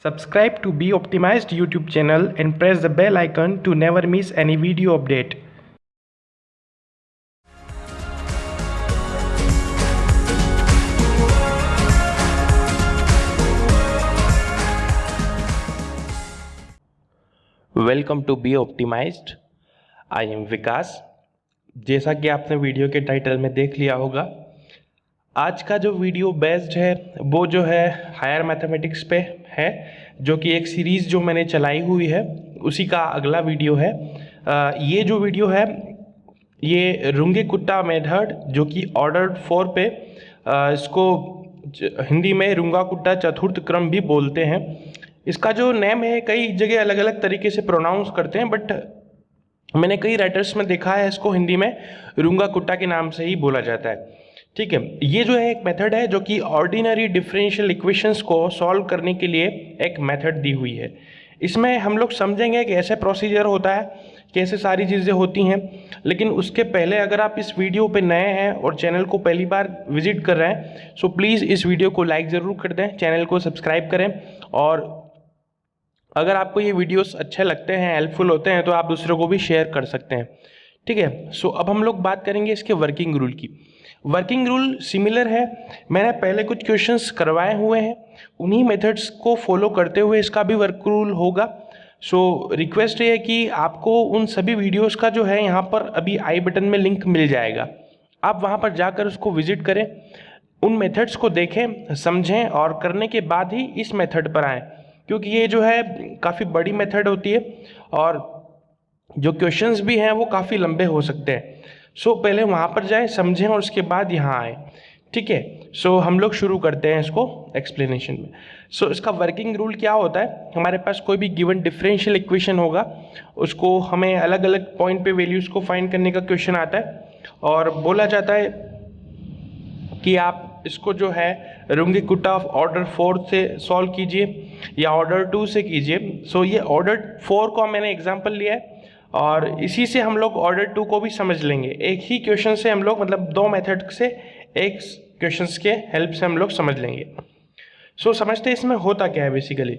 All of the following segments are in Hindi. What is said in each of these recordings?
Subscribe to Be Optimized YouTube channel and press the bell icon to never miss any video update. Welcome to be optimised. I am Vikas. जैसा कि आपने वीडियो के टाइटल में देख लिया होगा, आज का जो वीडियो बेस्ड है वो जो है हायर मैथमेटिक्स पे है, जो कि एक सीरीज़ जो मैंने चलाई हुई है उसी का अगला वीडियो है। ये जो वीडियो है ये रुंगे-कुट्टा मेथड, जो कि ऑर्डर 4 पे इसको हिंदी में रुंगा-कुट्टा चतुर्थ क्रम भी बोलते हैं। इसका जो नेम है कई जगह अलग अलग तरीके से प्रोनाउंस करते हैं, बट मैंने कई राइटर्स में देखा है इसको हिंदी में रुंगा-कुट्टा के नाम से ही बोला जाता है। ठीक है, ये जो है एक मेथड है जो कि ऑर्डिनरी डिफरेंशियल इक्वेशंस को सॉल्व करने के लिए एक मेथड दी हुई है। इसमें हम लोग समझेंगे कि ऐसे प्रोसीजर होता है, कैसे सारी चीज़ें होती हैं। लेकिन उसके पहले अगर आप इस वीडियो पे नए हैं और चैनल को पहली बार विजिट कर रहे हैं, सो प्लीज़ इस वीडियो को लाइक ज़रूर कर दें, चैनल को सब्सक्राइब करें, और अगर आपको ये वीडियोस अच्छे लगते हैं, हेल्पफुल होते हैं, तो आप दूसरों को भी शेयर कर सकते हैं। ठीक है, सो अब हम लोग बात करेंगे इसके वर्किंग रूल की। वर्किंग रूल सिमिलर है, मैंने पहले कुछ क्वेश्चंस करवाए हुए हैं, उन्हीं मेथड्स को फॉलो करते हुए इसका भी वर्क रूल होगा। सो रिक्वेस्ट ये है कि आपको उन सभी वीडियोस का जो है यहाँ पर अभी आई बटन में लिंक मिल जाएगा, आप वहाँ पर जाकर उसको विजिट करें, उन मेथड्स को देखें, समझें, और करने के बाद ही इस मेथड पर आएँ, क्योंकि ये जो है काफ़ी बड़ी मेथड होती है और जो क्वेश्चंस भी हैं वो काफ़ी लंबे हो सकते हैं। सो पहले वहाँ पर जाएं, समझें, और उसके बाद यहाँ आएँ। ठीक है, सो हम लोग शुरू करते हैं इसको एक्सप्लेनेशन में। सो इसका वर्किंग रूल क्या होता है, हमारे पास कोई भी गिवन डिफरेंशियल इक्वेशन होगा, उसको हमें अलग अलग पॉइंट पे वैल्यूज़ को फाइंड करने का क्वेश्चन आता है, और बोला जाता है कि आप इसको जो है रुंगे-कुट्टा ऑर्डर 4 से सॉल्व कीजिए या ऑर्डर 2 से कीजिए। सो ये ऑर्डर 4 को मैंने एग्जांपल लिया है, और इसी से हम लोग ऑर्डर 2 को भी समझ लेंगे। एक ही क्वेश्चन से हम लोग, मतलब दो मेथड से एक क्वेश्चंस के हेल्प से हम लोग समझ लेंगे। सो समझते हैं इसमें होता क्या है बेसिकली।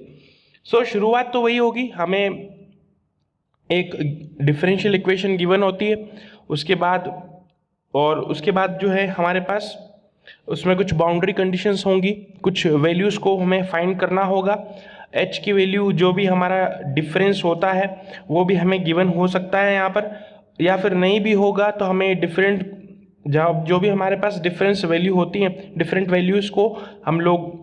सो शुरुआत तो वही होगी, हमें एक डिफरेंशियल इक्वेशन गिवन होती है, उसके बाद जो है हमारे पास उसमें कुछ बाउंड्री कंडीशंस होंगी, कुछ वैल्यूज़ को हमें फाइंड करना होगा। h की वैल्यू जो भी हमारा डिफरेंस होता है वो भी हमें गिवन हो सकता है यहाँ पर, या फिर नहीं भी होगा तो हमें डिफरेंट जो भी हमारे पास डिफरेंस वैल्यू होती हैं, डिफरेंट वैल्यूज़ को हम लोग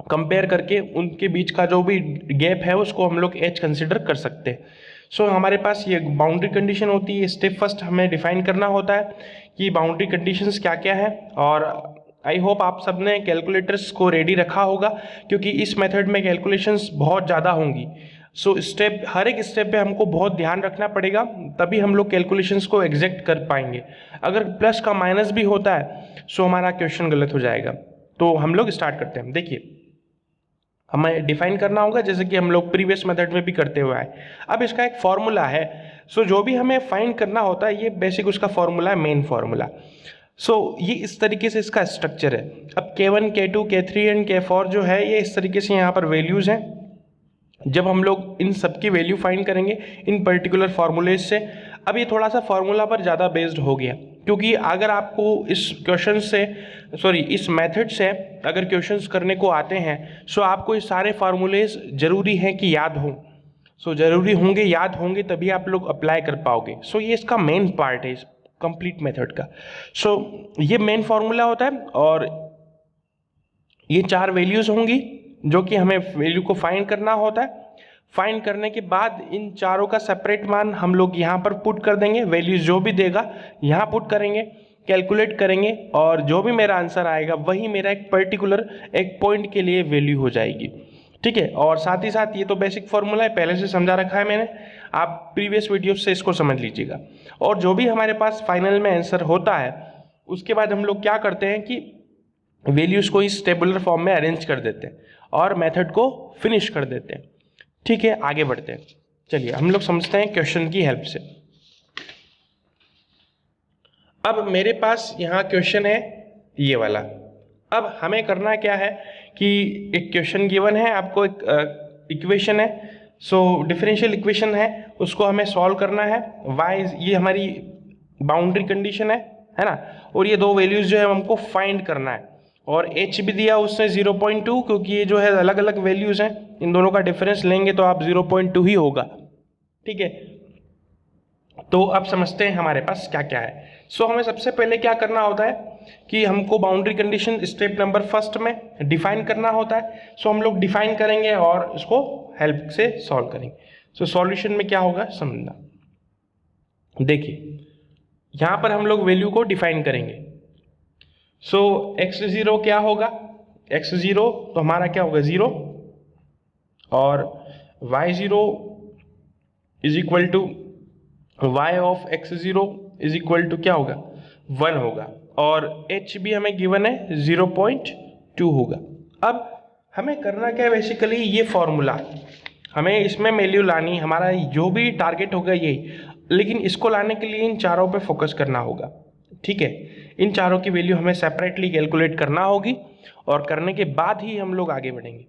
कंपेयर करके उनके बीच का जो भी गैप है उसको हम लोग h कंसिडर कर सकते हैं। सो हमारे पास ये बाउंड्री कंडीशन होती है। स्टेप फर्स्ट हमें डिफाइन करना होता है कि बाउंड्री कंडीशंस क्या क्या है, और आई होप आप सब ने कैलकुलेटर्स को रेडी रखा होगा, क्योंकि इस मेथड में कैलकुलेशंस बहुत ज़्यादा होंगी। सो हर एक स्टेप पे हमको बहुत ध्यान रखना पड़ेगा, तभी हम लोग कैलकुलेशंस को एग्जैक्ट कर पाएंगे। अगर प्लस का माइनस भी होता है सो हमारा क्वेश्चन गलत हो जाएगा। तो हम लोग स्टार्ट करते हैं। देखिए, हमें डिफाइन करना होगा जैसे कि हम लोग प्रीवियस मेथड में भी करते हुए आए। अब इसका एक फॉर्मूला है, सो जो भी हमें फाइंड करना होता है ये बेसिक उसका फॉर्मूला है, मेन फॉर्मूला। सो ये इस तरीके से इसका स्ट्रक्चर है। अब K1, K2, K3 and K4 जो है ये इस तरीके से यहाँ पर वैल्यूज़ हैं। जब हम लोग इन सब की वैल्यू फाइंड करेंगे इन पर्टिकुलर फार्मूलेज से, अब ये थोड़ा सा फार्मूला पर ज़्यादा बेस्ड हो गया, क्योंकि अगर आपको इस मेथड से अगर क्वेश्चंस करने को आते हैं सो आपको ये सारे फार्मूलेज ज़रूरी हैं कि याद हों। सो ज़रूरी होंगे, याद होंगे, तभी आप लोग अप्लाई कर पाओगे। सो ये इसका मेन पार्ट है इस कंप्लीट मेथड का। सो ये मेन फार्मूला होता है, और ये 4 वैल्यूज़ होंगी जो कि हमें वैल्यू को फाइंड करना होता है। फाइंड करने के बाद इन चारों का सेपरेट मान हम लोग यहाँ पर पुट कर देंगे, वैल्यूज जो भी देगा यहाँ पुट करेंगे, कैलकुलेट करेंगे, और जो भी मेरा आंसर आएगा वही मेरा एक पर्टिकुलर एक पॉइंट के लिए वैल्यू हो जाएगी। ठीक है, और साथ ही साथ ये तो बेसिक फॉर्मूला है, पहले से समझा रखा है मैंने, आप प्रीवियस वीडियो से इसको समझ लीजिएगा। और जो भी हमारे पास फाइनल में आंसर होता है उसके बाद हम लोग क्या करते हैं कि वैल्यूज़ को इस टेबुलर फॉर्म में अरेंज कर देते हैं और मेथड को फिनिश कर देते हैं। ठीक है, आगे बढ़ते हैं। चलिए हम लोग समझते हैं क्वेश्चन की हेल्प से। अब मेरे पास यहाँ क्वेश्चन है ये वाला। अब हमें करना क्या है कि एक क्वेश्चन गिवन है, आपको एक इक्वेशन है, सो डिफरेंशियल इक्वेशन है, उसको हमें सॉल्व करना है। वाई ये हमारी बाउंड्री कंडीशन है ना, और ये दो वैल्यूज जो है हमको फाइंड करना है। और एच भी दिया उसने 0.2, क्योंकि ये जो है अलग अलग वैल्यूज हैं, इन दोनों का डिफरेंस लेंगे तो आप 0.2 ही होगा। ठीक है, तो अब समझते हैं हमारे पास क्या क्या है। सो हमें सबसे पहले क्या करना होता है कि हमको boundary condition step number first में डिफाइन करना होता है। सो हम लोग डिफाइन करेंगे और इसको हेल्प से सॉल्व करेंगे। सो सॉल्यूशन में क्या होगा समझना। देखिए यहां पर हम लोग वैल्यू को डिफाइन करेंगे। सो x0 क्या होगा, x0 तो हमारा क्या होगा 0, और y0 is equal to y of x0 is equal to क्या होगा 1 होगा, और h भी हमें गिवन है 0.2 होगा। अब हमें करना क्या है, बेसिकली ये फॉर्मूला हमें इसमें वैल्यू लानी, हमारा जो भी टारगेट होगा यही, लेकिन इसको लाने के लिए इन चारों पे फोकस करना होगा। ठीक है, इन चारों की वैल्यू हमें सेपरेटली कैलकुलेट करना होगी, और करने के बाद ही हम लोग आगे बढ़ेंगे।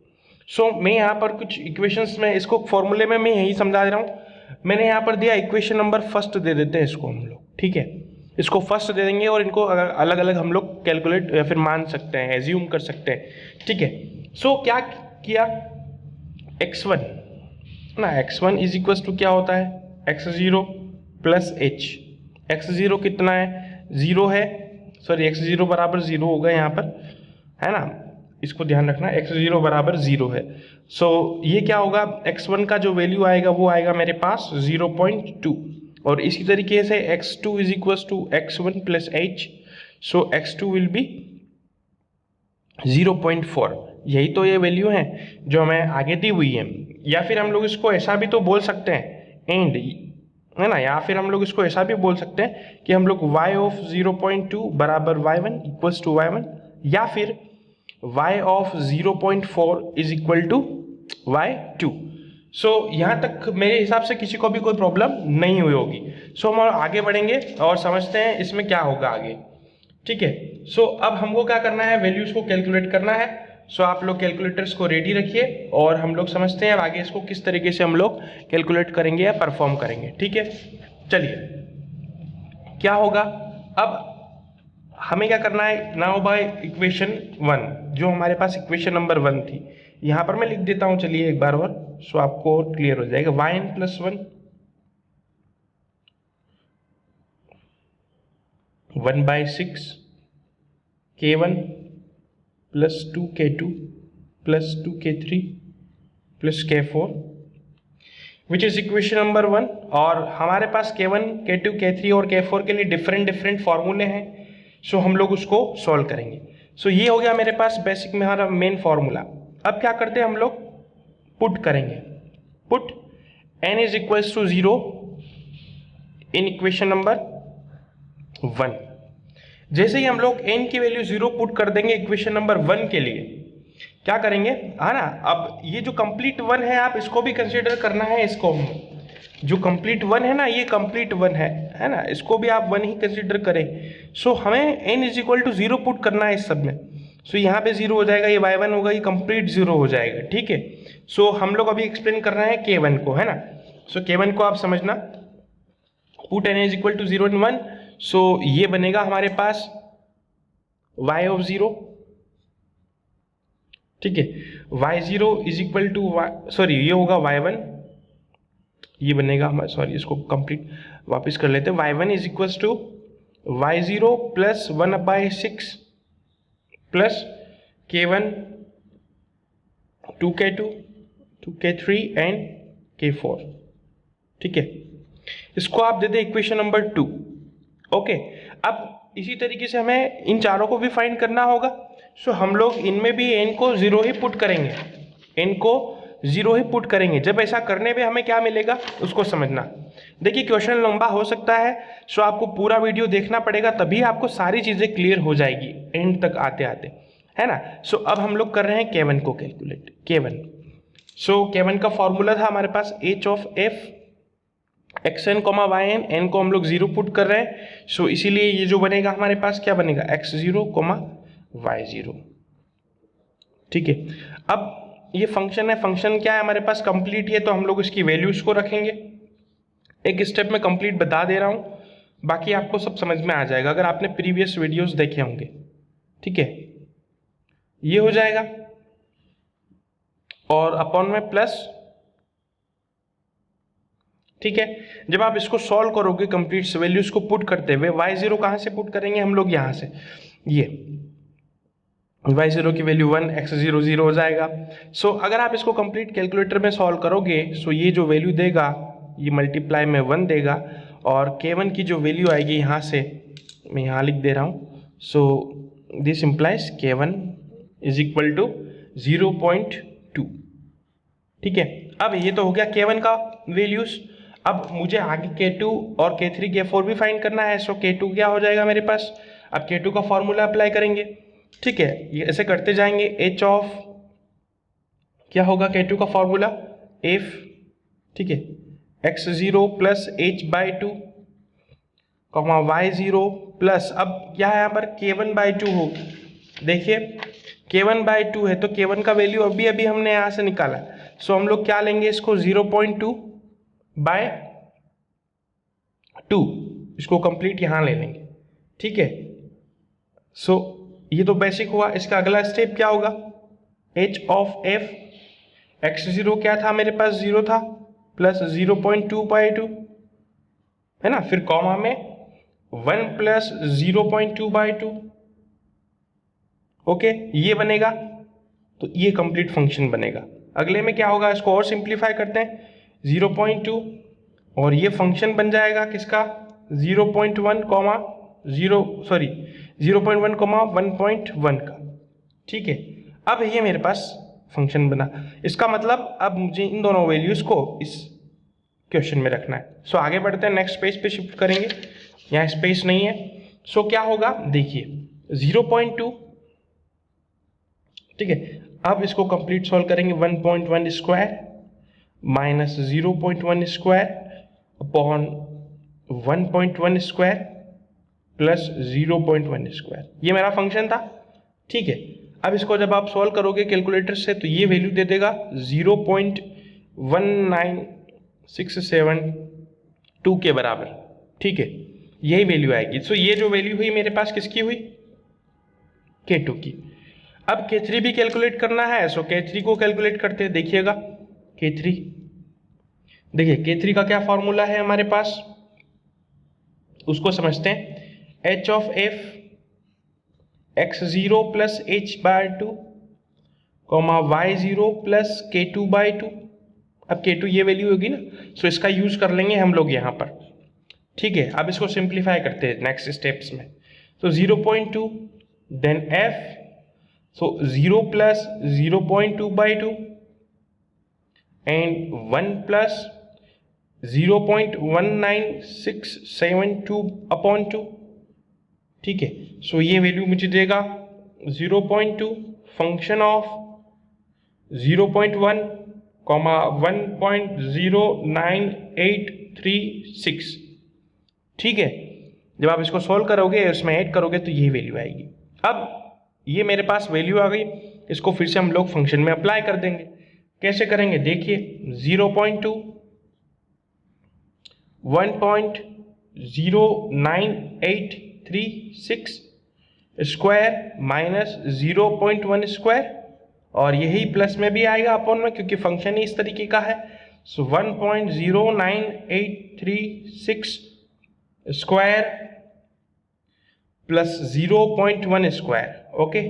सो मैं यहाँ पर कुछ इक्वेशंस में इसको फॉर्मूले में मैं यही समझा दे रहा हूँ। मैंने यहाँ पर दिया इक्वेशन नंबर फर्स्ट दे देते हैं इसको हम लोग। ठीक है, इसको फर्स्ट दे देंगे और इनको अलग अलग हम लोग कैलकुलेट या फिर मान सकते हैं, एज्यूम कर सकते हैं। ठीक है, सो क्या किया, x1 ना, x1 इज इक्वल टू क्या होता है x0 प्लस h। x0 कितना है 0 है, सॉरी x0 बराबर 0 होगा यहाँ पर, है ना, इसको ध्यान रखना, x0 बराबर 0 है। सो ये क्या होगा, x1 का जो वैल्यू आएगा वो आएगा मेरे पास 0.2, और इसी तरीके से x2 is equal to x1 plus h। So x2 will be 0.4। यही तो ये वैल्यू है जो हमें आगे दी हुई है। या फिर हम लोग इसको ऐसा भी तो बोल सकते हैं एंड, है ना, या फिर हम लोग इसको ऐसा भी बोल सकते हैं कि हम लोग y ऑफ 0.2 बराबर y1 इक्वल्स टू y1, या फिर y of 0.4 is equal to y2। So यहाँ तक मेरे हिसाब से किसी को भी कोई प्रॉब्लम नहीं हुई होगी। सो हम आगे बढ़ेंगे और समझते हैं इसमें क्या होगा आगे। ठीक है, सो अब हमको क्या करना है, वैल्यूज को कैलकुलेट करना है। सो आप लोग कैलकुलेटर्स को रेडी रखिए और हम लोग समझते हैं अब आगे इसको किस तरीके से हम लोग कैलकुलेट करेंगे या परफॉर्म करेंगे। ठीक है, चलिए क्या होगा, अब हमें क्या करना है, नाउ बाय इक्वेशन 1, जो हमारे पास इक्वेशन नंबर 1 थी, यहाँ पर मैं लिख देता हूँ, चलिए एक बार और, सो आपको और क्लियर हो जाएगा। yn plus 1 1/6 k1 plus 2k2 plus 2k3 plus k4 which is equation number 1। और हमारे पास k1 k2 k3 और k4 के लिए डिफरेंट फॉर्मूले हैं। सो हम लोग उसको सॉल्व करेंगे। सो ये हो गया मेरे पास बेसिक में हमारा मेन फॉर्मूला। अब क्या करते हैं, हम लोग पुट करेंगे, put n is equals to 0 in equation number 1। जैसे ही हम लोग n की वैल्यू 0 पुट कर देंगे इक्वेशन नंबर 1 के लिए, क्या करेंगे, है ना, अब ये जो कंप्लीट 1 है आप इसको भी कंसीडर करना है। इसको जो कंप्लीट 1 है ना, ये कंप्लीट 1 है ना, इसको भी आप 1 ही कंसीडर करें। सो हमें n is equal to 0 put करना है इस सब में। सो यहाँ पे 0 हो जाएगा, ये y1 होगा, ये कंप्लीट 0 हो जाएगा। ठीक है, सो हम लोग अभी एक्सप्लेन कर रहे हैं k1 को, है ना। सो k1 को आप समझना, put n is equal to 0 in 1। So ये बनेगा हमारे पास y ऑफ 0। ठीक है, y0 is equal to sorry ये होगा y1, ये बनेगा हमारा, सॉरी इसको कंप्लीट वापस कर लेते हैं। y1 is equal to y0 plus 1/6 plus k1 2k2 2k3 and k4। ठीक है, इसको आप दे दें इक्वेशन नंबर 2। ओके, अब इसी तरीके से हमें इन चारों को भी फाइंड करना होगा। सो हम लोग इनमें भी n को 0 ही पुट करेंगे, n को 0 ही पुट करेंगे। जब ऐसा करने पे हमें क्या मिलेगा उसको समझना। देखिए क्वेश्चन लंबा हो सकता है, सो आपको पूरा वीडियो देखना पड़ेगा, तभी आपको सारी चीज़ें क्लियर हो जाएगी एंड तक आते आते, है ना। सो अब हम लोग कर रहे हैं k1 को कैलकुलेट, k1। सो k1 का फॉर्मूला था हमारे पास h of f xn, yn, n को हम लोग 0 पुट कर रहे हैं। सो इसीलिए ये जो बनेगा हमारे पास क्या बनेगा, x0, y0। ठीक है। अब ये फंक्शन है, फंक्शन क्या है हमारे पास, कंप्लीट है, तो हम लोग इसकी वैल्यूज को रखेंगे। एक स्टेप में कंप्लीट बता दे रहा हूँ, बाकी आपको सब समझ में आ जाएगा अगर आपने प्रीवियस वीडियोस देखे होंगे। ठीक है, ये हो जाएगा और अपॉन में प्लस। ठीक है, जब आप इसको सॉल्व करोगे कंप्लीट वैल्यूज को पुट करते हुए, y0 कहाँ से पुट करेंगे हम लोग, यहाँ से, ये y0 की वैल्यू 1, x0 0 हो जाएगा। सो अगर आप इसको कंप्लीट कैलकुलेटर में सॉल्व करोगे, सो ये जो वैल्यू देगा ये मल्टीप्लाई में 1 देगा, और k1 की जो वैल्यू आएगी यहाँ से, मैं यहाँ लिख दे रहा हूँ, so this implies k1 is equal to 0.2। ठीक है, अब ये तो हो गया k1 का वैल्यूज। अब मुझे आगे k2 और k3 k4 भी फाइंड करना है। सो k2 क्या हो जाएगा मेरे पास, अब k2 का फॉर्मूला अप्लाई करेंगे। ठीक है, ये ऐसे करते जाएंगे। h ऑफ क्या होगा k2 का फॉर्मूला, f, ठीक है, x0 plus h/2 comma y0 plus, अब क्या है यहाँ पर k1/2 हो। देखिए k1/2 है तो k1 का वैल्यू अभी अभी हमने यहाँ से निकाला। सो हम लोग क्या लेंगे इसको 0.2/2, इसको कंप्लीट यहाँ ले लेंगे। ठीक है, सो ये तो बेसिक हुआ। इसका अगला स्टेप क्या होगा, h ऑफ f, x0 क्या था मेरे पास 0 था, प्लस 0.2/2 है ना, फिर कॉमा में 1 प्लस 0.2/2। ओके, ये बनेगा, तो ये कंप्लीट फंक्शन बनेगा। अगले में क्या होगा, इसको और सिंप्लीफाई करते हैं, 0.2 और ये फंक्शन बन जाएगा किसका, 0.1 कॉमा 1.1 का। ठीक है, अब ये मेरे पास फंक्शन बना। इसका मतलब अब मुझे इन दोनों वैल्यूज को इस क्वेश्चन में रखना है। सो आगे बढ़ते हैं, नेक्स्ट पेज पे शिफ्ट करेंगे, यहाँ स्पेस नहीं है। सो क्या होगा, देखिए 0.2, ठीक है, अब इसको कंप्लीट सॉल्व करेंगे। 1.1 square minus 0.1 square upon 1.1 square plus 0.1 square, ये मेरा फंक्शन था। ठीक है, अब इसको जब आप सॉल्व करोगे कैलकुलेटर से तो ये वैल्यू दे देगा 0.19672 के बराबर। ठीक है, यही वैल्यू आएगी। सो ये जो वैल्यू हुई मेरे पास किसकी हुई, k2 की। अब k3 भी कैलकुलेट करना है। सो k3 को कैलकुलेट करते हैं, देखिएगा k3, देखिए k3 का क्या फॉर्मूला है हमारे पास, उसको समझते हैं। h of f x0 plus h/2 comma y0 plus k2/2। अब k2 ये वैल्यू होगी ना, सो इसका यूज कर लेंगे हम लोग यहाँ पर। ठीक है, अब इसको सिंप्लीफाई करते हैं नेक्स्ट स्टेप्स में। तो 0.2 then f, so 0 plus 0.2/2 and 1 plus 0.19672/2। ठीक है, सो ये वैल्यू मुझे देगा 0.2 फंक्शन ऑफ 0.1 कॉमा 1.09836। ठीक है, जब आप इसको सॉल्व करोगे इसमें ऐड करोगे तो यही वैल्यू आएगी। अब ये मेरे पास वैल्यू आ गई, इसको फिर से हम लोग फंक्शन में अप्लाई कर देंगे। कैसे करेंगे, देखिए 0.2 1.09836 स्क्वायर माइनस 0.1 स्क्वायर, और यही प्लस में भी आएगा अपॉन में, क्योंकि फंक्शन ही इस तरीके का है। सो 1.09836 स्क्वायर प्लस 0.1 स्क्वायर। ओके,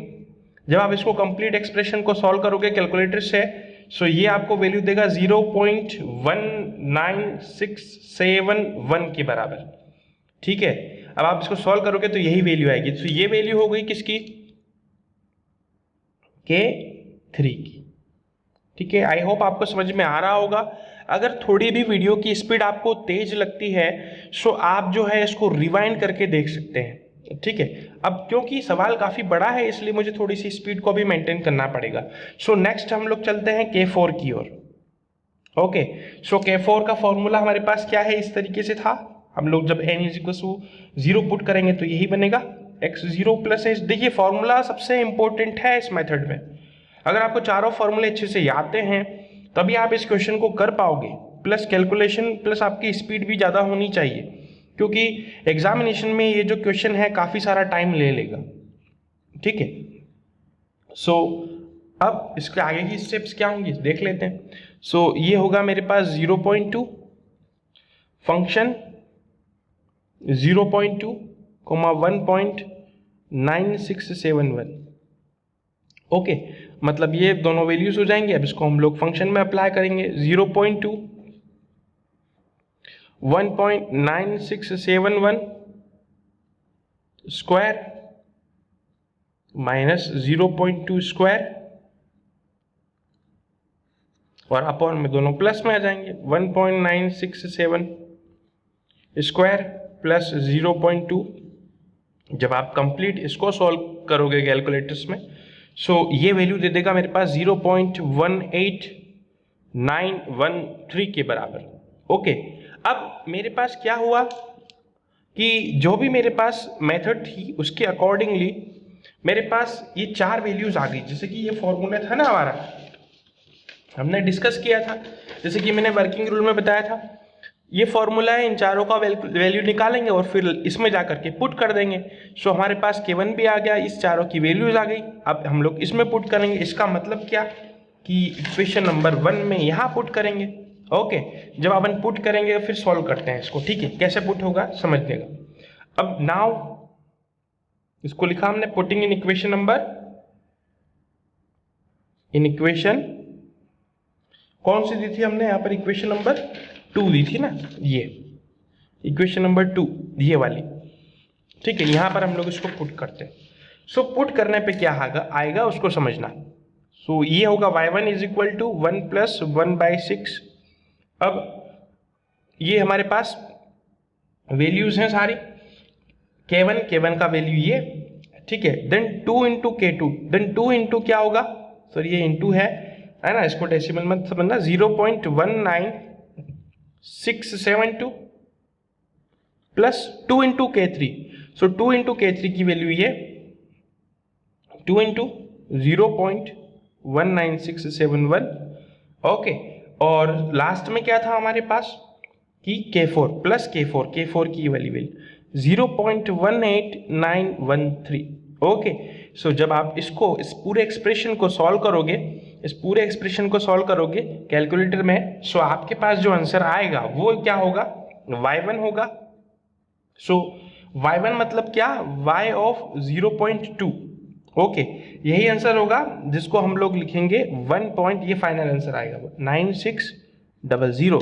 जब आप इसको कंप्लीट एक्सप्रेशन को सॉल्व करोगे कैलकुलेटर से, सो ये आपको वैल्यू देगा 0.19671 के बराबर। ठीक है, अब आप इसको सॉल्व करोगे तो यही वैल्यू आएगी। तो ये वैल्यू हो गई किसकी, k3 की। ठीक है, आई होप आपको समझ में आ रहा होगा। अगर थोड़ी भी वीडियो की स्पीड आपको तेज लगती है, सो आप जो है इसको रिवाइंड करके देख सकते हैं। ठीक है, अब क्योंकि सवाल काफ़ी बड़ा है इसलिए मुझे थोड़ी सी स्पीड को भी मेंटेन करना पड़ेगा। सो नेक्स्ट हम लोग चलते हैं k4 की ओर। ओके, सो k4 का फॉर्मूला हमारे पास क्या है, इस तरीके से था। हम लोग जब n = 0 पुट करेंगे तो यही बनेगा x0 प्लस h। देखिए फॉर्मूला सबसे इंपॉर्टेंट है इस मेथड में। अगर आपको चारों फॉर्मूले अच्छे से आते हैं तभी आप इस क्वेश्चन को कर पाओगे, प्लस कैलकुलेशन प्लस आपकी स्पीड भी ज़्यादा होनी चाहिए, क्योंकि एग्जामिनेशन में ये जो क्वेश्चन है काफ़ी सारा टाइम ले लेगा। ठीक है, सो अब इसके आगे की स्टेप्स क्या होंगी देख लेते हैं। सो ये होगा मेरे पास 0.2 फंक्शन 0.2 1.9671। ओके, मतलब ये दोनों वैल्यूज हो जाएंगे। अब इसको हम लोग फंक्शन में अप्लाई करेंगे। 0.2 1.9671 स्क्वायर माइनस 0.2 स्क्वायर और अपॉन में दोनों प्लस में आ जाएंगे। 1.967 स्क्वायर प्लस 0.2। जब आप कंप्लीट इसको सॉल्व करोगे कैलकुलेटर्स में, सो ये वैल्यू दे देगा मेरे पास 0.18913 के बराबर। ओके, अब मेरे पास क्या हुआ कि जो भी मेरे पास मेथड थी उसके अकॉर्डिंगली मेरे पास ये चार वैल्यूज आ गई। जैसे कि ये फॉर्मूला था ना हमारा, हमने डिस्कस किया था, जैसे कि मैंने वर्किंग रूल में बताया था, ये फॉर्मूला है, इन चारों का वैल्यू निकालेंगे और फिर इसमें जा करके पुट कर देंगे। सो हमारे पास K1 भी आ गया, इस चारों की वैल्यूज आ गई। अब हम लोग इसमें पुट करेंगे। इसका मतलब क्या कि इक्वेशन नंबर 1 में यहाँ पुट करेंगे। ओके, जब अपन पुट करेंगे फिर सॉल्व करते हैं इसको। ठीक है, कैसे पुट होगा समझिएगा। अब नाउ इसको लिखा हमने putting in equation number, in equation कौन सी दी थी हमने यहाँ पर, इक्वेशन नंबर 2 दी थी ना, ये इक्वेशन नंबर 2 ये वाली। ठीक है, यहाँ पर हम लोग इसको पुट करते हैं। सो पुट करने पे क्या आएगा उसको समझना। सो ये होगा y1 is equal to 1 plus 1/6। अब ये हमारे पास वैल्यूज हैं सारी, K1 का वैल्यू ये। ठीक है, then 2 into K2, then 2 into क्या होगा, सॉरी ये इंटू है ना, इसको डेसिमल मत समझना। 0.19672 प्लस 2 इंटू K3। सो 2 इंटू K3 की वैल्यू ये 2 इंटू 0.19671। ओके, और लास्ट में क्या था हमारे पास कि K4 प्लस K4 की वैल्यू 0.18913। ओके, सो जब आप इसको इस पूरे एक्सप्रेशन को सॉल्व करोगे कैलकुलेटर में, सो आपके पास जो आंसर आएगा वो क्या होगा, y1 होगा। सो y1 मतलब क्या, y ऑफ 0.2। ओके, यही आंसर होगा जिसको हम लोग लिखेंगे 1 पॉइंट, ये फाइनल आंसर आएगा 9600,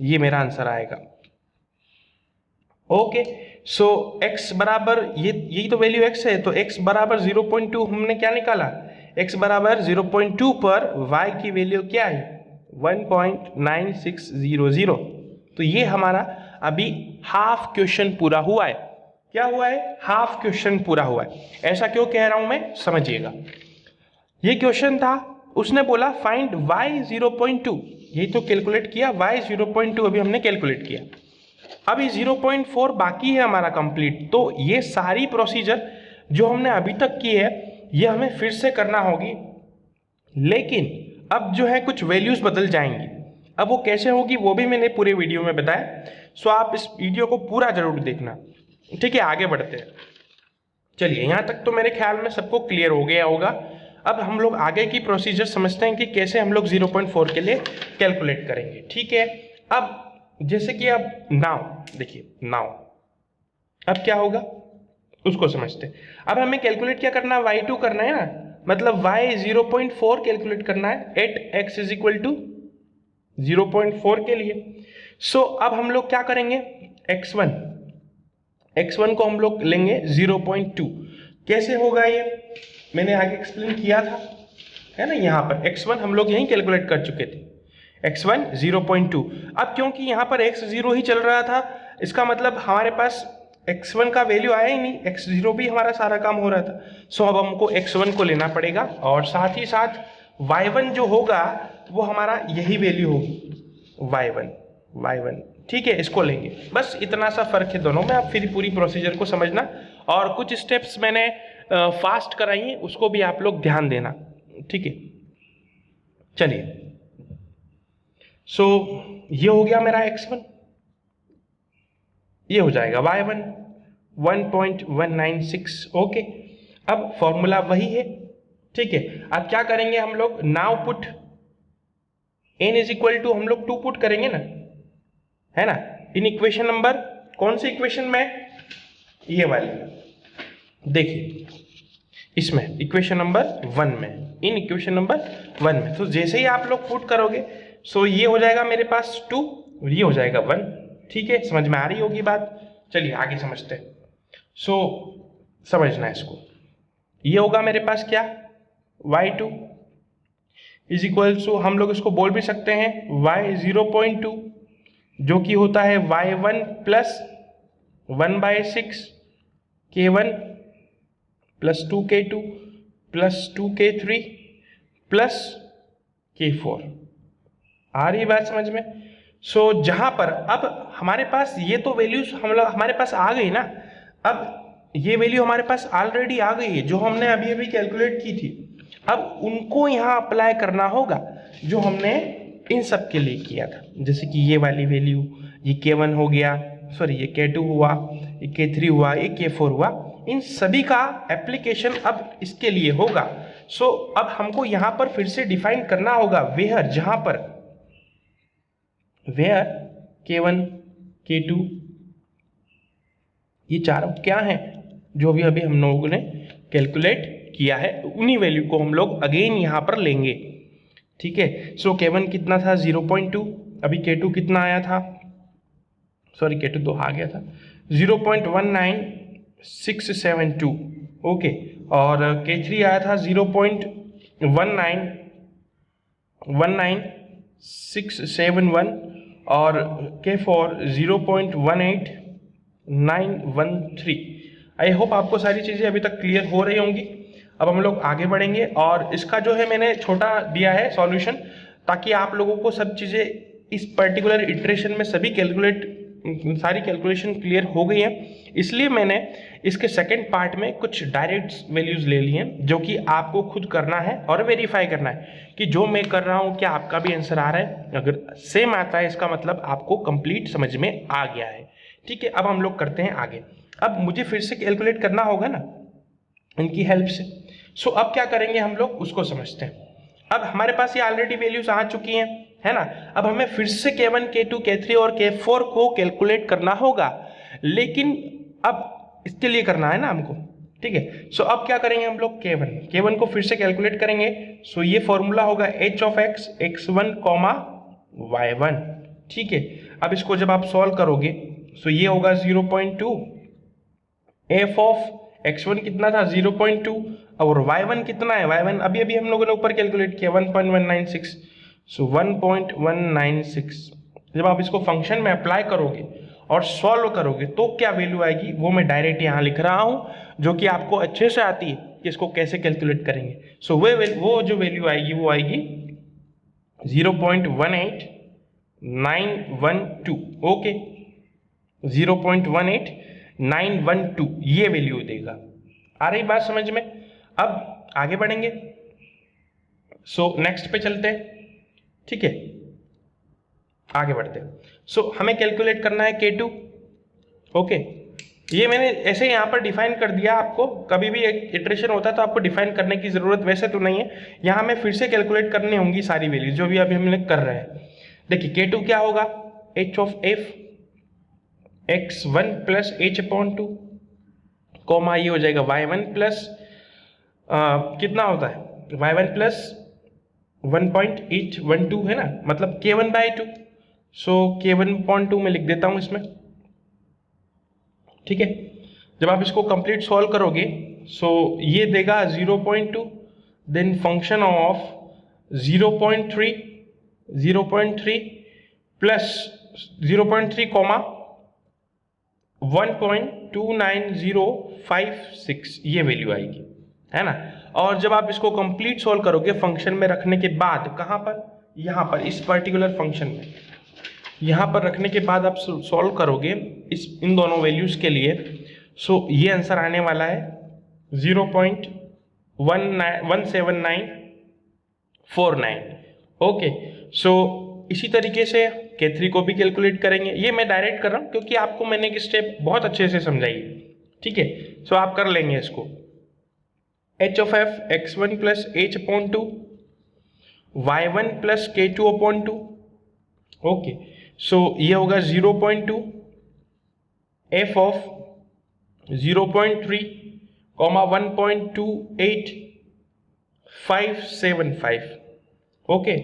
ये मेरा आंसर आएगा। ओके, सो x बराबर यही तो वैल्यू x है, तो x बराबर 0.2 हमने क्या निकाला, x बराबर 0.2 पर y की वैल्यू क्या है 1.9600। तो ये हमारा अभी हाफ क्वेश्चन पूरा हुआ है। क्या हुआ है, हाफ क्वेश्चन पूरा हुआ है। ऐसा क्यों कह रहा हूं मैं, समझिएगा। ये क्वेश्चन था, उसने बोला फाइंड y 0.2, यही तो कैलकुलेट किया, y 0.2 अभी हमने कैलकुलेट किया। अभी 0.4 बाकी है हमारा कंप्लीट। तो ये सारी प्रोसीजर जो हमने अभी तक की है ये हमें फिर से करना होगी, लेकिन अब जो है कुछ वैल्यूज बदल जाएंगी। अब वो कैसे होगी वो भी मैंने पूरे वीडियो में बताया। सो आप इस वीडियो को पूरा जरूर देखना। ठीक है, आगे बढ़ते हैं। चलिए, यहाँ तक तो मेरे ख्याल में सबको क्लियर हो गया होगा। अब हम लोग आगे की प्रोसीजर समझते हैं कि कैसे हम लोग 0.4 के लिए कैलकुलेट करेंगे। ठीक है, अब जैसे कि अब नाउ देखिए, नाउ अब क्या होगा उसको समझते हैं। अब हमें कैलकुलेट क्या करना है, y2 करना है ना, मतलब y 0.4 कैलकुलेट करना है at x is equal to 0.4 के लिए। सो अब हम लोग क्या करेंगे, x1 को हम लोग लेंगे 0.2। कैसे होगा ये मैंने आगे एक्सप्लेन किया था, है ना। यहाँ पर x1 हम लोग यहीं कैलकुलेट कर चुके थे, x1 0.2। अब क्योंकि यहाँ पर x0 ही चल रहा था, इसका मतलब हमारे पास x1 का वैल्यू आया ही नहीं, x0 भी हमारा सारा काम हो रहा था। सो अब हमको x1 को लेना पड़ेगा और साथ ही साथ y1 जो होगा वो हमारा यही वैल्यू होगी y1। ठीक है, इसको लेंगे। बस इतना सा फर्क है दोनों में। आप फिर पूरी प्रोसीजर को समझना और कुछ स्टेप्स मैंने फास्ट कराई हैं, उसको भी आप लोग ध्यान देना। ठीक है, चलिए, सो ये हो गया मेरा x1, ये हो जाएगा y1 1.196। ओके, अब फॉर्मूला वही है, ठीक है। अब क्या करेंगे हम लोग, now put n is equal to, हम लोग 2 पुट करेंगे ना, है ना, इन इक्वेशन नंबर, कौन सी इक्वेशन में, ये वाली, देखिए इसमें इक्वेशन नंबर 1 में, इन इक्वेशन नंबर 1 में। तो जैसे ही आप लोग पुट करोगे, सो ये हो जाएगा मेरे पास 2 और ये हो जाएगा 1। ठीक है, समझ में आ रही होगी बात। चलिए आगे समझते हैं। सो समझना है इसको, ये होगा मेरे पास क्या, y2 इज इक्वल टू, हम लोग इसको बोल भी सकते हैं y0.2, जो कि होता है y1 plus 1/6 k1 plus 2k2 plus 2k3 plus k4। आ रही बात समझ में। सो जहां पर अब हमारे पास ये तो वैल्यूज हम लोग हमारे पास आ गई ना, अब ये वैल्यू हमारे पास ऑलरेडी आ गई है जो हमने अभी अभी कैलकुलेट की थी। अब उनको यहाँ अप्लाई करना होगा जो हमने इन सब के लिए किया था, जैसे कि ये वाली वैल्यू, ये k1 हो गया, सॉरी ये k2 हुआ, ये k3 हुआ, ये k4 हुआ, इन सभी का एप्लीकेशन अब इसके लिए होगा। सो अब हमको यहाँ पर फिर से डिफाइन करना होगा वेयर, जहां पर वेयर k1 k2 ये चारों क्या हैं जो भी अभी हम लोगों ने कैलकुलेट किया है, उन्हीं वैल्यू को हम लोग अगेन यहाँ पर लेंगे। ठीक है, सो k1 कितना था 0.2, अभी k2 कितना आया था, सॉरी k2 तो आ गया था 0.19672। ओके, और k3 आया था 0.19671 और k4 0.18913। आई होप आपको सारी चीज़ें अभी तक क्लियर हो रही होंगी। अब हम लोग आगे बढ़ेंगे और इसका जो है मैंने छोटा दिया है सॉल्यूशन, ताकि आप लोगों को सब चीज़ें इस पर्टिकुलर इटरेशन में सारी कैलकुलेशन क्लियर हो गई है। इसलिए मैंने इसके सेकंड पार्ट में कुछ डायरेक्ट वैल्यूज ले लिए हैं जो कि आपको खुद करना है और वेरीफाई करना है कि जो मैं कर रहा हूँ क्या आपका भी आंसर आ रहा है। अगर सेम आता है इसका मतलब आपको कंप्लीट समझ में आ गया है। ठीक है, अब हम लोग करते हैं आगे। अब मुझे फिर से कैलकुलेट करना होगा ना इनकी हेल्प से। सो अब क्या करेंगे हम लोग उसको समझते हैं। अब हमारे पास ये ऑलरेडी वैल्यूज आ चुकी हैं, है ना। अब हमें फिर से k1 k2 k3 और k4 को कैलकुलेट करना होगा, लेकिन अब इसके लिए करना है ना हमको। ठीक है, सो अब क्या करेंगे हम लोग, k1 को फिर से कैलकुलेट करेंगे। सो ये फॉर्मूला होगा h of x x1 y1। ठीक है, अब इसको जब आप सॉल्व करोगे सो ये होगा 0.2, f ऑफ x1 कितना था 0.2 और y1 कितना है, y1 अभी अभी हम लोगों ने ऊपर कैलकुलेट किया 1.196। सो 1.196 जब आप इसको फंक्शन में अप्लाई करोगे और सॉल्व करोगे तो क्या वैल्यू आएगी वो मैं डायरेक्ट यहाँ लिख रहा हूँ, जो कि आपको अच्छे से आती है कि इसको कैसे कैलकुलेट करेंगे। सो वो जो वैल्यू आएगी वो आएगी 0.18912। ओके, 0.18912 ये वैल्यू देगा। आ रही बात समझ में। अब आगे बढ़ेंगे, सो नेक्स्ट पे चलते हैं। ठीक है, आगे बढ़ते हैं। सो हमें कैलकुलेट करना है k2। ओके, ये मैंने ऐसे यहाँ पर डिफाइन कर दिया। आपको कभी भी एक इटरेशन होता है तो आपको डिफाइन करने की जरूरत वैसे तो नहीं है, यहाँ हमें फिर से कैलकुलेट करनी होंगी सारी वैल्यूज जो भी अभी हम लोग कर रहे हैं। देखिए k2 क्या होगा, h of f x1 plus h/2 comma ये हो जाएगा y1 प्लस कितना होता है y1 प्लस 1.812 है ना, मतलब k1/2। सो k1.2 में लिख देता हूं इसमें। ठीक है, जब आप इसको कंप्लीट सॉल्व करोगे सो ये देगा 0.2, then function of 0.3 plus 0.3 comma 1.29056 ये वैल्यू आएगी, है ना। और जब आप इसको कंप्लीट सॉल्व करोगे फंक्शन में रखने के बाद, कहाँ पर, यहाँ पर इस पर्टिकुलर फंक्शन में, यहाँ पर रखने के बाद आप सॉल्व करोगे इन दोनों वैल्यूज के लिए। सो ये आंसर आने वाला है 0.17949। ओके, सो इसी तरीके से K3 को भी कैलकुलेट करेंगे। ये मैं डायरेक्ट कर रहा हूँ क्योंकि आपको मैंने एक स्टेप बहुत अच्छे से समझाई है, ठीक है। सो आप कर लेंगे इसको, h of f x1 plus h upon 2 y1 plus k2 upon 2। Okay, so ये होगा 0.2 f ऑफ 0.3 कॉमा 1.28575। ओके,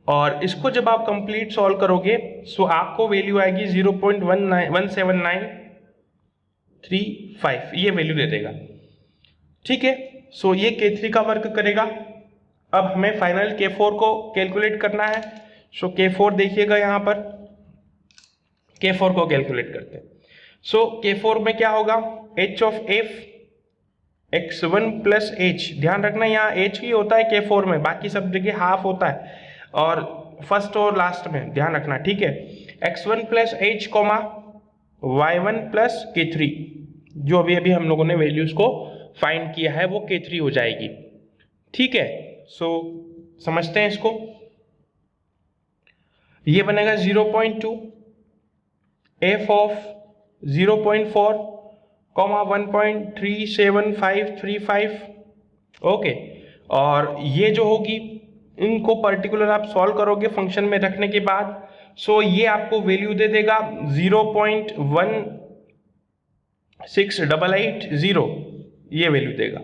और इसको जब आप कंप्लीट सॉल्व करोगे सो आपको वैल्यू आएगी 0.17935, ये वैल्यू दे देगा, ठीक है। सो ये K3 का वर्क करेगा। अब हमें फाइनल K4 को कैलकुलेट करना है। सो K4 देखिएगा यहाँ पर, K4 को कैलकुलेट करते हैं। सो K4 में क्या होगा, h of f x1 plus h, ध्यान रखना यहाँ h ही होता है K4 में, बाकी सब जगह हाफ होता है और फर्स्ट और लास्ट में ध्यान रखना, ठीक है। x1 plus h comma y1 plus K3, जो अभी अभी हम लोगों ने वैल्यूज को फाइंड किया है वो K3 हो जाएगी, ठीक है। सो समझते हैं इसको, ये बनेगा 0.2 f ऑफ 0.4 कॉमा 1.37535। ओके, और ये जो होगी इनको पर्टिकुलर आप सॉल्व करोगे फंक्शन में रखने के बाद, सो ये आपको वैल्यू दे देगा 0.16880, ये वैल्यू देगा।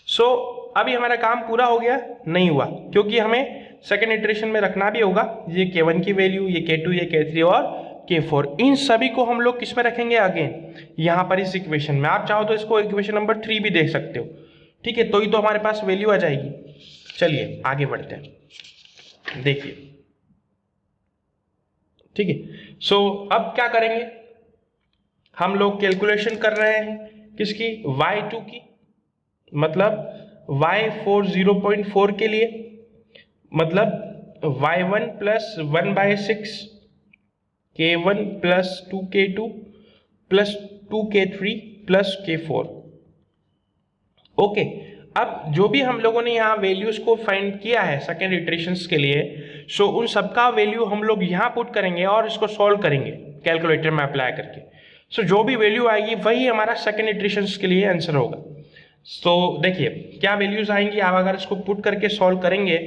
सो अभी हमारा काम पूरा हो गया? नहीं हुआ, क्योंकि हमें सेकेंड इटरेशन में रखना भी होगा ये K1 की वैल्यू, ये K2, ये K3 और K4, इन सभी को हम लोग किस में रखेंगे, अगेन यहाँ पर इस इक्वेशन में। आप चाहो तो इसको इक्वेशन नंबर 3 भी देख सकते हो, ठीक है, तो ही तो हमारे पास वैल्यू आ जाएगी। चलिए आगे बढ़ते हैं, देखिए, ठीक है। सो अब क्या करेंगे, हम लोग कैलकुलेशन कर रहे हैं किसकी, y2 की, मतलब y4 0.4 के लिए, मतलब y1 plus 1/6 K1 plus 2K2 plus 2K3 plus K4। Okay, अब जो भी हम लोगों ने यहाँ वैल्यूज को फाइंड किया है सेकेंड इटरेशंस के लिए, सो उन सबका वैल्यू हम लोग यहाँ पुट करेंगे और इसको सॉल्व करेंगे कैलकुलेटर में अप्लाई करके। सो जो भी वैल्यू आएगी वही हमारा सेकेंड इटरेशंस के लिए आंसर होगा। सो देखिए क्या वैल्यूज आएंगी, आप अगर इसको पुट करके सॉल्व करेंगे,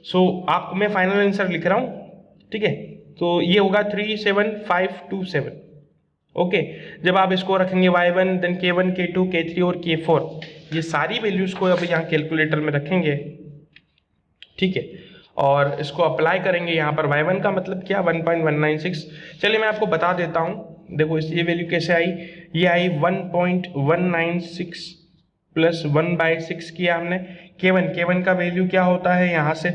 सो आपको मैं फाइनल आंसर लिख रहा हूँ, ठीक है। तो ये होगा 37527। ओके, जब आप इसको रखेंगे y1 then K1 K2 K3 और K4, ये सारी वैल्यूज को अब यहाँ कैलकुलेटर में रखेंगे, ठीक है, और इसको अप्लाई करेंगे यहाँ पर। y1 का मतलब क्या, 1.196। चलिए मैं आपको बता देता हूँ, देखो इस ये वैल्यू कैसे आई, ये आई 1.196 प्लस 1/6 किया हमने। K1 का वैल्यू क्या होता है यहाँ से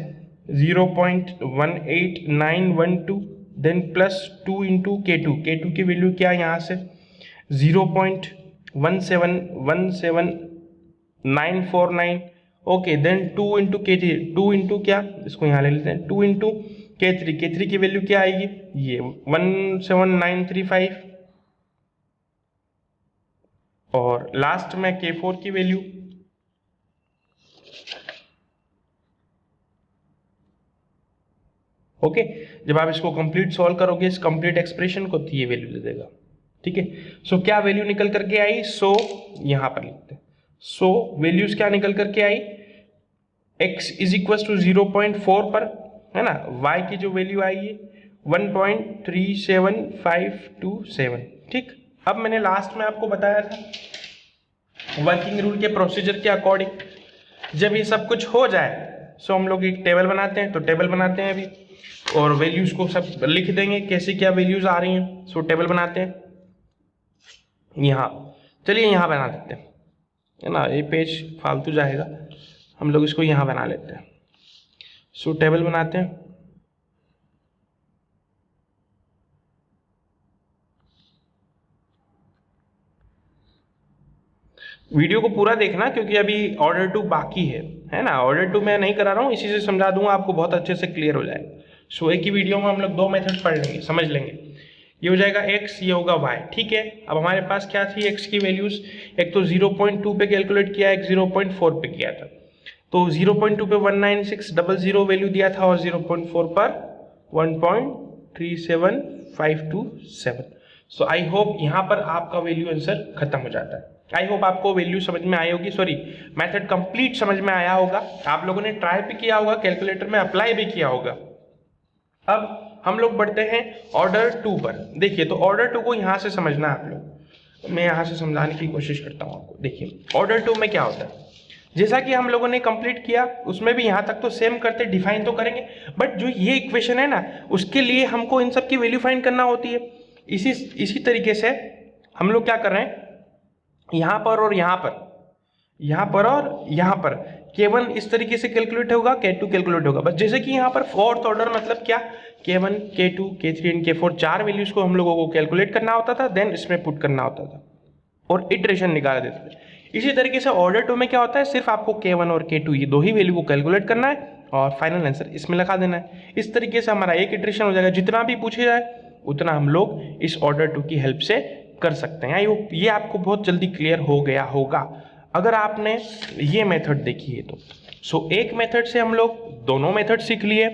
0.18912, देन प्लस 2 इंटू K2 की वैल्यू क्या है यहाँ से 0.1717949। Okay, then 2 into K3, 2 into क्या, इसको यहाँ ले लेते हैं, 2 इंटू K3 की वैल्यू क्या आएगी, ये 17935, और लास्ट में K4 की वैल्यू, ओके, जब आप इसको कंप्लीट सॉल्व करोगे इस कंप्लीट एक्सप्रेशन को, तो ये वैल्यू दे देगा, ठीक है। सो क्या वैल्यू निकल करके आई, सो यहां पर लिखते हैं, सो वैल्यूज क्या निकल करके आई, x इज इक्वल टू 0.4 पर, है ना, y की जो वैल्यू आई है 1.37527, ठीक। अब मैंने लास्ट में आपको बताया था वर्किंग रूल के प्रोसीजर के अकॉर्डिंग, जब ये सब कुछ हो जाए सो हम लोग एक टेबल बनाते हैं, तो टेबल बनाते हैं अभी, और वैल्यूज को सब लिख देंगे कैसे क्या वैल्यूज आ रही हैं। सो टेबल बनाते हैं यहाँ, चलिए यहाँ बना देते हैं, है ना, ये पेज फालतू जाएगा, हम लोग इसको यहाँ बना लेते हैं। सो टेबल बनाते हैं, वीडियो को पूरा देखना क्योंकि अभी ऑर्डर 2 बाकी है ना, ऑर्डर 2 मैं नहीं करा रहा हूँ, इसी से समझा दूंगा आपको, बहुत अच्छे से क्लियर हो जाएगा। सो एक ही वीडियो में हम लोग 2 मेथड पढ़ लेंगे, समझ लेंगे। ये हो जाएगा x, ये होगा y, ठीक है। अब हमारे पास क्या थी x की वैल्यूज, एक तो 0.2 पे कैलकुलेट किया, एक 0.4 पे किया था। तो 0.2 पे 19600 वैल्यू दिया था और 0.4 पर 1.37527। सो आई होप यहाँ पर आपका वैल्यू आंसर खत्म हो जाता है। आई होप आपको वैल्यू समझ में आई होगी, सॉरी मेथड कंप्लीट समझ में आया होगा। आप लोगों ने ट्राई भी किया होगा, कैलकुलेटर में अप्लाई भी किया होगा। अब हम लोग बढ़ते हैं ऑर्डर 2 पर। देखिए तो ऑर्डर 2 को यहाँ से समझना है आप लोग, मैं यहाँ से समझाने की कोशिश करता हूँ आपको। देखिए ऑर्डर 2 में क्या होता है, जैसा कि हम लोगों ने कंप्लीट किया उसमें भी यहाँ तक तो सेम करते, डिफाइन तो करेंगे, बट जो ये इक्वेशन है ना उसके लिए हमको इन सब की वैल्यू फाइंड करना होती है। इसी तरीके से हम लोग क्या कर रहे हैं, यहाँ पर और यहाँ पर, यहाँ पर और यहाँ पर K1 इस तरीके से कैलकुलेट होगा, K2 कैलकुलेट होगा। बस जैसे कि यहाँ पर फोर्थ ऑर्डर मतलब क्या, K1 K2 K3 and K4 चार वैल्यूज को हम लोगों को कैलकुलेट करना होता था, देन इसमें पुट करना होता था और इटरेशन निकाल देते थे। इसी तरीके से ऑर्डर 2 में क्या होता है, सिर्फ आपको K1 और K2 ये दो ही वैल्यू को कैलकुलेट करना है और फाइनल आंसर इसमें लगा देना है। इस तरीके से हमारा एक इटरेशन हो जाएगा, जितना भी पूछे जाए उतना हम लोग इस ऑर्डर 2 की हेल्प से कर सकते हैं। आई होप ये आपको बहुत जल्दी क्लियर हो गया होगा अगर आपने ये मेथड देखी है तो। सो एक मेथड से हम लोग दोनों मेथड सीख लिए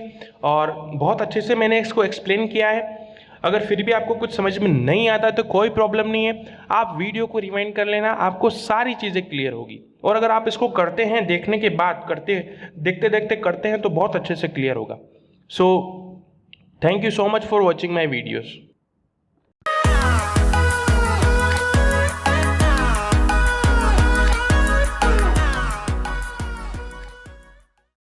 और बहुत अच्छे से मैंने इसको एक्सप्लेन किया है। अगर फिर भी आपको कुछ समझ में नहीं आता तो कोई प्रॉब्लम नहीं है, आप वीडियो को रिवाइंड कर लेना, आपको सारी चीज़ें क्लियर होगी। और अगर आप इसको करते हैं, देखने के बाद देखते देखते करते हैं तो बहुत अच्छे से क्लियर होगा। So thank you so much for watching my videos.